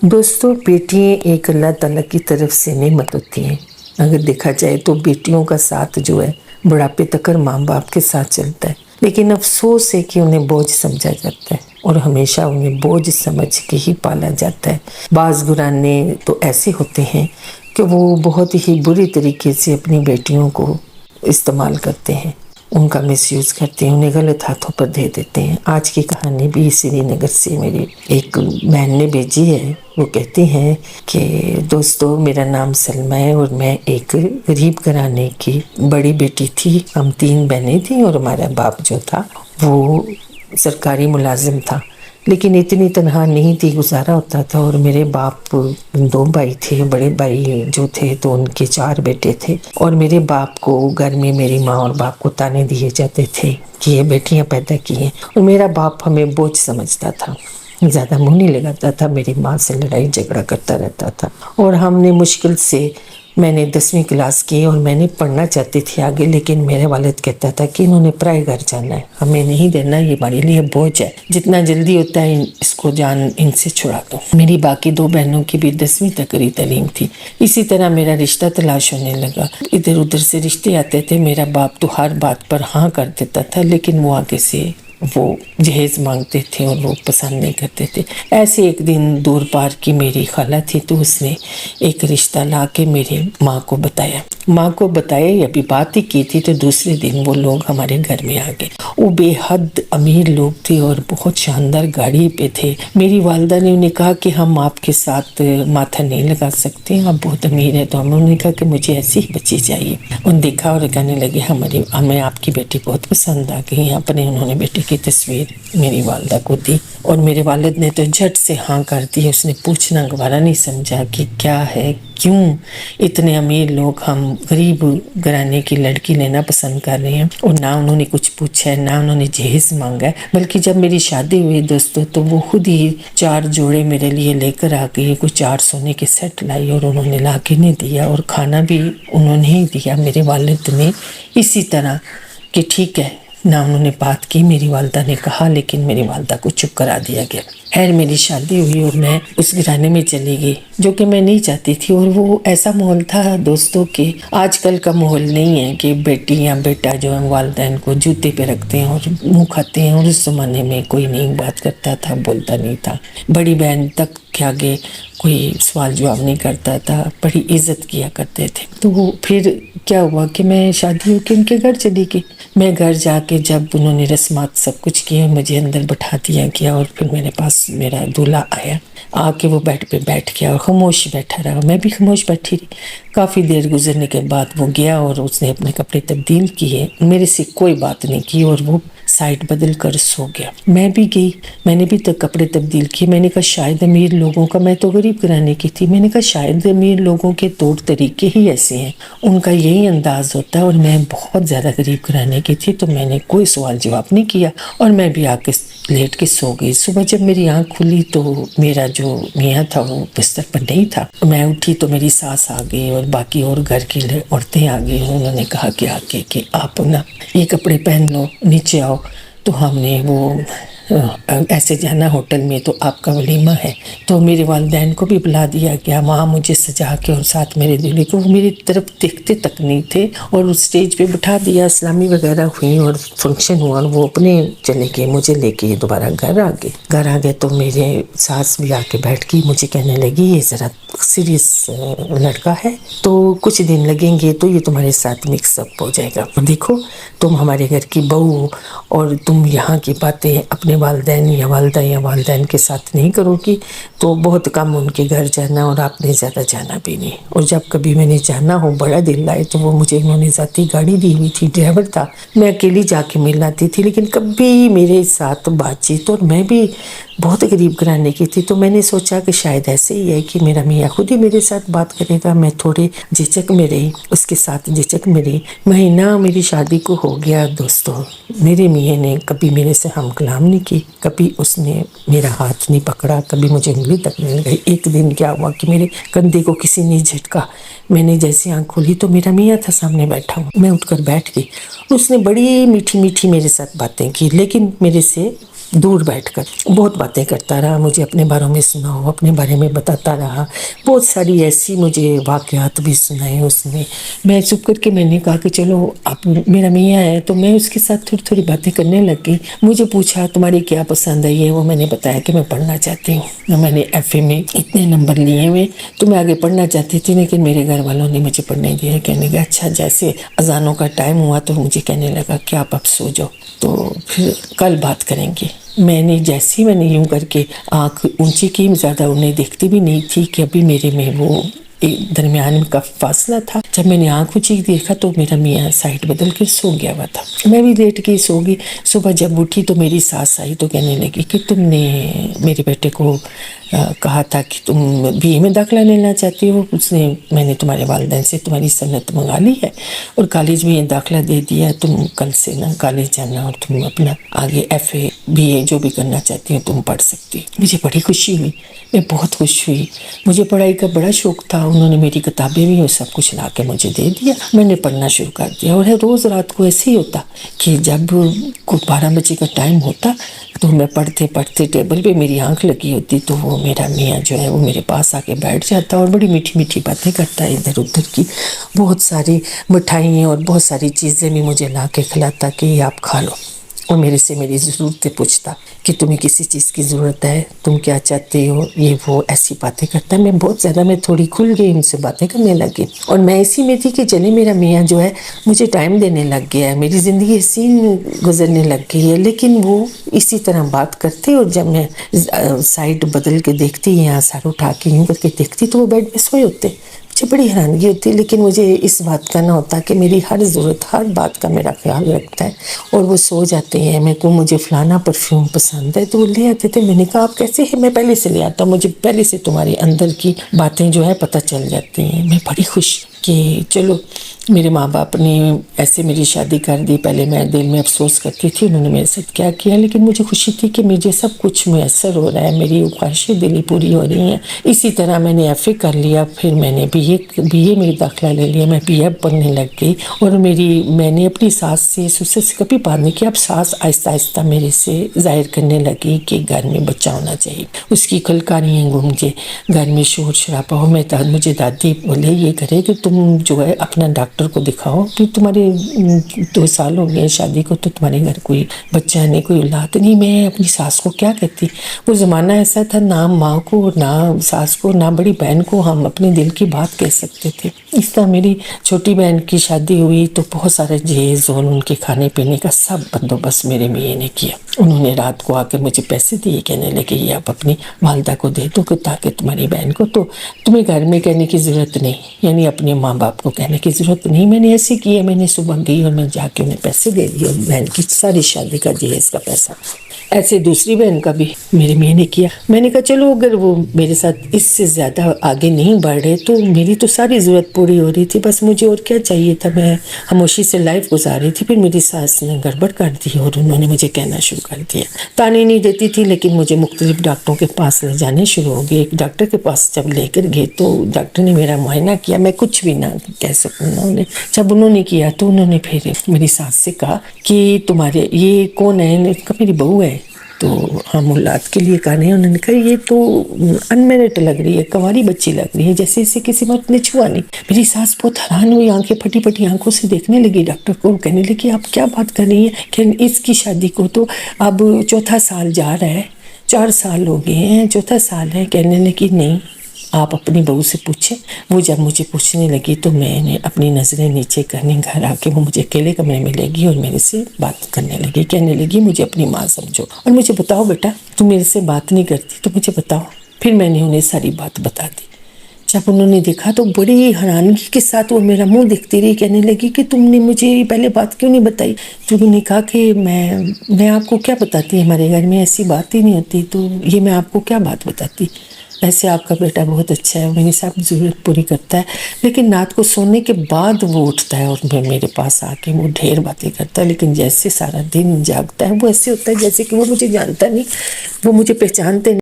दोस्तों, बेटियाँ एक अल्लाह ताला की तरफ से नेमत होती हैं। अगर देखा जाए तो बेटियों का साथ जो है बुढ़ापे तक माँ बाप के साथ चलता है, लेकिन अफसोस है कि उन्हें बोझ समझा जाता है और हमेशा उन्हें बोझ समझ के ही पाला जाता है। बाज़ घराने तो ऐसे होते हैं कि वो बहुत ही बुरी तरीके से अपनी बेटियों को इस्तेमाल करते हैं, उनका मिसयूज़ करते हैं, उन्हें गलत हाथों पर दे देते हैं। आज की कहानी भी श्रीनगर से मेरी एक बहन ने भेजी है। वो कहती हैं कि दोस्तों, मेरा नाम सलमा है और मैं एक गरीब घराने की बड़ी बेटी थी। हम 3 बहनें थीं और हमारा बाप जो था वो सरकारी मुलाजिम था, लेकिन इतनी तनहा नहीं थी, गुजारा होता था। और मेरे बाप 2 भाई थे, बड़े भाई जो थे तो उनके 4 बेटे थे। और मेरे बाप को घर में मेरी माँ और बाप को ताने दिए जाते थे कि ये बेटियां पैदा की हैं। और मेरा बाप हमें बोझ समझता था, ज़्यादा मुँह नहीं लगाता था, मेरी माँ से लड़ाई झगड़ा करता रहता था। और हमने मुश्किल से मैंने 10वीं क्लास की और मैंने पढ़ना चाहती थी आगे, लेकिन मेरे वालिद कहता था कि इन्होंने पराए घर जाना है, हमें नहीं देना, ये हमारे लिए बोझ है, जितना जल्दी होता है इसको जान इनसे छुड़ा दो। मेरी बाकी 2 बहनों की भी 10वीं तक की तालीम थी। इसी तरह मेरा रिश्ता तलाश होने लगा। इधर उधर से रिश्ते आते थे। मेरा बाप तो हर बात पर हाँ कर देता था, लेकिन वो आगे से वो जहेज मांगते थे और लोग पसंद नहीं करते थे। ऐसे एक दिन दूर पार की मेरी खाला थी, तो उसने एक रिश्ता ला के मेरी माँ को बताया। ये अभी बात ही की थी तो दूसरे दिन वो लोग हमारे घर में आ गए। वो बेहद अमीर लोग थे और बहुत शानदार गाड़ी पे थे। मेरी वालदा ने उन्हें कहा कि हम आपके साथ माथा नहीं लगा सकते, आप बहुत अमीर है। तो उन्होंने कहा कि मुझे ऐसी ही बच्ची चाहिए। उन्होंने देखा और कहने लगे हमें आपकी बेटी बहुत पसंद आ गई। अपने उन्होंने बेटी की तस्वीर मेरी वालदा को दी और मेरे वालिद ने तो झट से हाँ कर दी। उसने पूछना गवारा नहीं समझा कि क्या है, क्यों इतने अमीर लोग हम गरीब घराने की लड़की लेना पसंद कर रहे हैं। और ना उन्होंने कुछ पूछा है, ना उन्होंने जहेज मांगा है, बल्कि जब मेरी शादी हुई दोस्तों तो वो खुद ही 4 जोड़े मेरे लिए लेकर आ गई। कुछ 4 सोने के सेट लाई और उन्होंने ला के नहीं दिया, और खाना भी उन्होंने ही दिया मेरे वालिद ने। इसी तरह कि ठीक है ना उन्होंने बात की, मेरी वालदा ने कहा, लेकिन मेरी वालदा को चुप करा दिया गया। खैर मेरी शादी हुई और मैं उस घराने में चली गई जो कि मैं नहीं चाहती थी। और वो ऐसा माहौल था दोस्तों कि आजकल का माहौल नहीं है कि बेटी या बेटा जो है वालिदैन को जूते पे रखते हैं और मुँह खाते हैं। और उस ज़माने में कोई नहीं बात करता था, बोलता नहीं था। बड़ी बहन तक के आगे कोई सवाल जवाब नहीं करता था, बड़ी इज्जत किया करते थे। तो वो फिर क्या हुआ कि मैं शादी होकर उनके घर चली गई। मैं घर जाके जब उन्होंने रस्मात सब कुछ किए, मुझे अंदर बैठा दिया गया और फिर मेरे पास मेरा दूल्हा आया। आके वो बेड पे बैठ गया और खामोश बैठा रहा, मैं भी खामोश बैठी रही। काफ़ी देर गुजरने के बाद वो गया और उसने अपने कपड़े तब्दील किए, मेरे से कोई बात नहीं की और वो साइड बदल कर सो गया। मैं भी गई, मैंने भी तक कपड़े तब्दील किए। मैंने कहा शायद अमीर लोगों का, मैं तो गरीब घराने की थी, मैंने कहा शायद अमीर लोगों के तौर तरीके ही ऐसे हैं, उनका यही अंदाज होता है। और मैं बहुत ज़्यादा गरीब घराने की थी तो मैंने कोई सवाल जवाब नहीं किया और मैं भी आके लेट के सो गई। सुबह जब मेरी आँख खुली तो मेरा जो मियाँ था वो बिस्तर पर नहीं था। मैं उठी तो मेरी सास आ गई और बाकी और घर की औरतें आ गई। उन्होंने कहा कि आके कि आप ना ये कपड़े पहन लो, नीचे आओ। तो हमने वो ऐसे जाना होटल में, तो आपका वलीमा है। तो मेरे वालिदैन को भी बुला दिया गया, वहाँ मुझे सजा के और साथ मेरे दूल्हे को, वो मेरी तरफ देखते तक नहीं थे। और उस स्टेज पे बिठा दिया, इस्लामी वगैरह हुई और फंक्शन हुआ और वो अपने चले गए, मुझे लेके दोबारा घर आ गए। तो मेरे सास भी आके बैठ गई, मुझे कहने लगी ये ज़रा सीरियस लड़का है, तो कुछ दिन लगेंगे तो ये तुम्हारे साथ मिक्सअप हो जाएगा। देखो तुम हमारे घर की बहू हो और तुम यहाँ की बातें अपने वालिदैन या वालिदैन के साथ नहीं करोगी, तो बहुत कम उनके घर जाना और आपने ज़्यादा जाना भी नहीं। और जब कभी मैंने जाना हो, बड़ा दिल लाए, तो वो मुझे उन्होंने ज़ाती गाड़ी दी हुई थी, ड्राइवर था, मैं अकेली जाके मिल आती थी, लेकिन कभी मेरे साथ बातचीत। और मैं भी बहुत गरीब घराने की थी, तो मैंने सोचा कि शायद ऐसे ही है कि मेरा मियाँ खुद ही मेरे साथ बात करेगा। मैं थोड़े झिझक में रही, उसके साथ झिझक में रही। महीना मेरी शादी को हो गया दोस्तों, मेरे मियाँ ने कभी मेरे से हम कलाम नहीं की, कभी उसने मेरा हाथ नहीं पकड़ा, कभी मुझे उंगली तक नहीं लगाई। एक दिन क्या हुआ कि मेरे कंधे को किसी ने झटका, मैंने जैसे आँख खोली तो मेरा मियाँ था सामने बैठा हूँ। मैं उठकर बैठ गई। उसने बड़ी मीठी मीठी मेरे साथ बातें की, लेकिन मेरे से दूर बैठकर बहुत बातें करता रहा, मुझे अपने बारे में सुनाओ, अपने बारे में बताता रहा। बहुत सारी ऐसी मुझे वाक़यात भी सुनाए उसने। मैं चुप करके मैंने कहा कि चलो आप मेरा मियाँ है, तो मैं उसके साथ थोड़ी थोड़ी बातें करने लग गई। मुझे पूछा तुम्हारी क्या पसंद है, ये वो मैंने बताया कि मैं पढ़ना चाहती हूँ, मैंने FA में इतने नंबर लिए हुए, तो मैं आगे पढ़ना चाहती थी, लेकिन मेरे घर वालों ने मुझे पढ़ने दिया। कहने लगा अच्छा, जैसे अजानों का टाइम हुआ तो मुझे कहने लगा कि आप अब सो जाओ, तो फिर कल बात करेंगे। मैंने यूं करके आँख ऊंची की, ज़्यादा उन्हें देखती भी नहीं थी कि अभी मेरे में वो दरमियान का फासला था। जब मैंने आँख ऊंची देखा तो मेरा मियाँ साइड बदल के सो गया हुआ था। मैं भी लेट के सो गई। सुबह जब उठी तो मेरी सास आई तो कहने लगी कि तुमने मेरे बेटे को कहा था कि तुम BA में दाखिला लेना चाहती हो, मैंने तुम्हारे वालिदैन से तुम्हारी सनत मंगा ली है और कॉलेज में दाखिला दे दिया। तुम कल से ना कॉलेज जाना और तुम अपना आगे FA BA जो भी करना चाहती हो तुम पढ़ सकती हो। मुझे बड़ी खुशी हुई, मैं बहुत खुश हुई। मुझे पढ़ाई का बड़ा शौक़ था। उन्होंने मेरी किताबें भी और सब कुछ ला के मुझे दे दिया। मैंने पढ़ना शुरू कर दिया और रोज़ रात को ऐसे ही होता कि जब 12 बजे का टाइम होता तो मैं पढ़ते पढ़ते टेबल पे मेरी आंख लगी होती तो वो मेरा मियाँ जो है वो मेरे पास आके बैठ जाता और बड़ी मीठी मीठी बातें करता है इधर उधर की। बहुत सारी मिठाइयाँ और बहुत सारी चीज़ें भी मुझे ला के खिलाता कि ये आप खा लो, और मेरे से मेरी ज़रूरतें पूछता कि तुम्हें किसी चीज़ की ज़रूरत है, तुम क्या चाहते हो, ये वो ऐसी बातें करता है। मैं थोड़ी खुल गई, उनसे बातें करने लगी और मैं इसी में थी कि चले मेरा मियाँ जो है मुझे टाइम देने लग गया है, मेरी ज़िंदगी ऐसी गुजरने लग गई है। लेकिन वो इसी तरह बात करते और जब मैं साइड बदल के देखती, यहाँ सर उठा के यूँ करके देखती तो वो बेड में सोए होते। मुझे बड़ी हैरानगी होती, लेकिन मुझे इस बात का ना होता कि मेरी हर ज़रूरत, हर बात का मेरा ख्याल रखता है और वो सो जाते हैं। मेरे को मुझे फ़लाना परफ्यूम पसंद है तो वो ले आते थे। मैंने कहा आप कैसे है, मैं पहले से ले आता हूँ, मुझे पहले से तुम्हारे अंदर की बातें जो है पता चल जाती हैं। मैं बड़ी खुश कि चलो मेरे माँ बाप ने ऐसे मेरी शादी कर दी। पहले मैं दिल में अफसोस करती थी उन्होंने मेरे साथ क्या किया, लेकिन मुझे खुशी थी कि मुझे सब कुछ मैसर हो रहा है, मेरी ख्वाहिशें दिली पूरी हो रही हैं। इसी तरह मैंने FA कर लिया, फिर मैंने BA में दाखिला ले लिया, मैं BA पढ़ने लग गई और मैंने अपनी सास से ससुर से कभी बात नहीं की। अब सास आहिस्ता आहिस्ता मेरे से जाहिर करने लगी कि घर में बच्चा होना चाहिए। उसकी कलकारियाँ गूंजे, घर में शोर शराबा हो। मुझे दादी बोले ये करे कि तुम जो है अपना डॉक्टर को दिखाओ कि तुम्हारे 2 साल हो गए शादी को तो तुम्हारे घर कोई बच्चा नहीं, कोई औलाद नहीं। मैं अपनी सास को क्या कहती, वो ज़माना ऐसा था ना माँ को ना सास को ना बड़ी बहन को हम अपने दिल की बात कह सकते थे। इस तरह मेरी छोटी बहन की शादी हुई तो बहुत सारे जहेज़ और उनके खाने पीने का सब बंदोबस्त मेरे मियाँ ने किया। उन्होंने रात को आकर मुझे पैसे दिए, कहने लगे ये आप अपनी वालदा को दे दो ताकि तुम्हारी बहन को तो तुम्हें घर में कहने की ज़रूरत नहीं, यानी अपने माँ बाप को कहने की ज़रूरत नहीं। मैंने ऐसे किया, मैंने सुबह गई और मैं जाके उन्हें पैसे दे दिए, बहन की सारी शादी का जहेज़ का पैसा। ऐसे दूसरी बहन का भी मेरे मियाँ ने किया। मैंने कहा चलो अगर वो मेरे साथ इससे ज़्यादा आगे नहीं बढ़ रहे तो मेरी तो सारी ज़रूरत पूरी हो रही थी, बस मुझे और क्या चाहिए था। मैं खामोशी से लाइफ गुजार रही थी। फिर मेरी सास ने गड़बड़ कर दी और उन्होंने मुझे कहना शुरू कर दिया। ताने नहीं देती थी लेकिन मुझे मुख्तलिफ डॉक्टरों के पास ले जाने शुरू हो गए। एक डॉक्टर के पास जब लेकर गए तो डॉक्टर ने मेरा मुआयना किया। मैं कुछ भी ना कह सकूँ उन्होंने, जब उन्होंने किया तो उन्होंने फिर मेरी सास से कहा कि तुम्हारे ये कौन है, मेरी बहू है। तो हम औलाद के लिए कहा नहीं, उन्होंने कहा ये तो अनमेरिड लग रही है, कंवारी बच्ची लग रही है, जैसे इसे किसी मर्द ने छुआ नहीं। मेरी सास बहुत हैरान हुई, आंखें फटी फटी आंखों से देखने लगी डॉक्टर को, कहने लगी आप क्या बात कर रही हैं कि इसकी शादी को तो अब 4था साल जा रहा है, 4 साल हो गए हैं, 4था साल है। कहने लगी नहीं आप अपनी बहू से पूछें। वो जब मुझे पूछने लगी तो मैंने अपनी नज़रें नीचे करने घर आके वो मुझे अकेले कमरे में ले गई और मेरे से बात करने लगी। कहने लगी मुझे अपनी माँ समझो और मुझे बताओ बेटा तुम मेरे से बात नहीं करती तो मुझे बताओ। फिर मैंने उन्हें सारी बात बता दी। जब उन्होंने देखा तो बड़ी हैरानगी के साथ वो मेरा मुंह देखती रही। कहने लगी कि तुमने मुझे पहले बात क्यों नहीं बताई। तो उन्होंने कहा कि मैं आपको क्या बताती, हमारे घर में ऐसी बात ही नहीं होती, तो ये मैं आपको क्या बात बताती। वैसे आपका बेटा बहुत अच्छा है, मेरी सब ज़रूरत पूरी करता है, लेकिन रात को सोने के बाद वो उठता है और मेरे पास आके वो ढेर बातें करता है, लेकिन जैसे सारा दिन जागता है वो ऐसे होता है जैसे कि वो मुझे जानता नहीं, वो मुझे पहचानते नहीं।